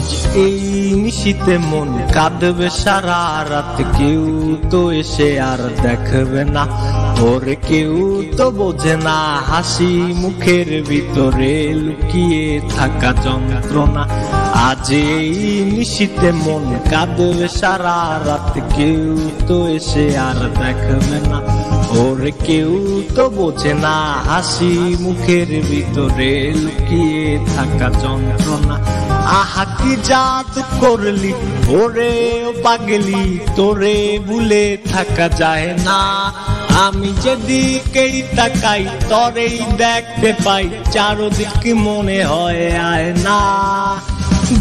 আজ এই নিশীতে মন কাঁদবে সারা রাত, কেউ তো এসে আর দেখবে না, ওরে কেউ তো বোঝে না হাসি মুখের ভিতরে লুকিয়ে থাকা যন্ত্রণা। আজ এই নিশীতে মন কাঁদবে সারা রাত, কেউ তো এসে আর দেখবে না, ওরে কেউ তো বোঝে না হাসি মুখের ভিতরে লুকিয়ে থাকা যন্ত্রণা। আহা কি জাদু করলি ওরে ও পাগলি, তোরে ভুলে থাকা যায় না। আমি যেদিকেই তাকাই তরেই দেখতে পাই, চারদিক মনে হয় আয় না।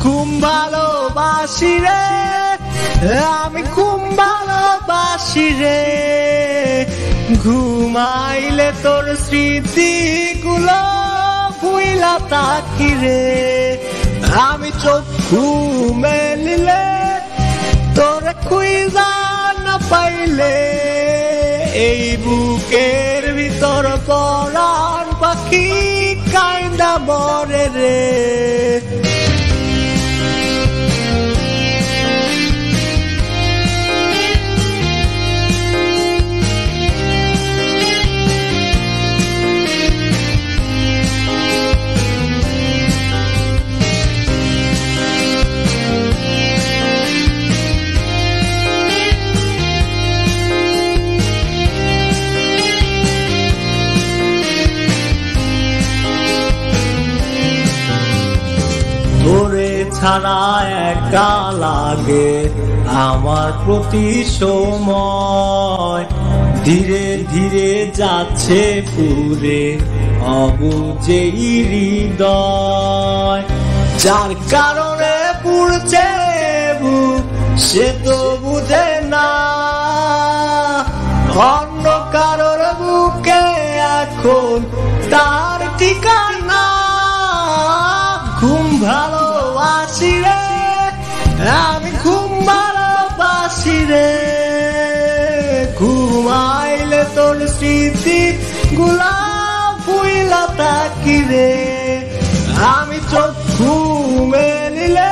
ঘুম ভালোবাসি রে আমি, ঘুম ভালোবাসি রে, ঘুমাইলে তোর স্মৃতিগুলো ভুইলা থাকি রে। আমি চক্ষু মেলিলে তোরে খুঁজা না পাইলে, এই বুকের ভিতর পরাণ পাখি কাইন্দা মরে রে। তোরে ছাড়া একা লাগে আমার প্রতি সময়, ধীরে ধীরে যাচ্ছে পুরে অবুঝে হৃদয়। যার কারণে পুড়ছে বুক সে তো বুঝে না, অন্য কারোর বুকে এখন তার ঠিকানা। ঘুম ভালোবাসি রে আমি, ঘুম ভালোবাসি রে, ঘুমাইলে তোর স্মৃতি গুলা ভুইলা থাকি রে। আমি চক্ষু মেলিলে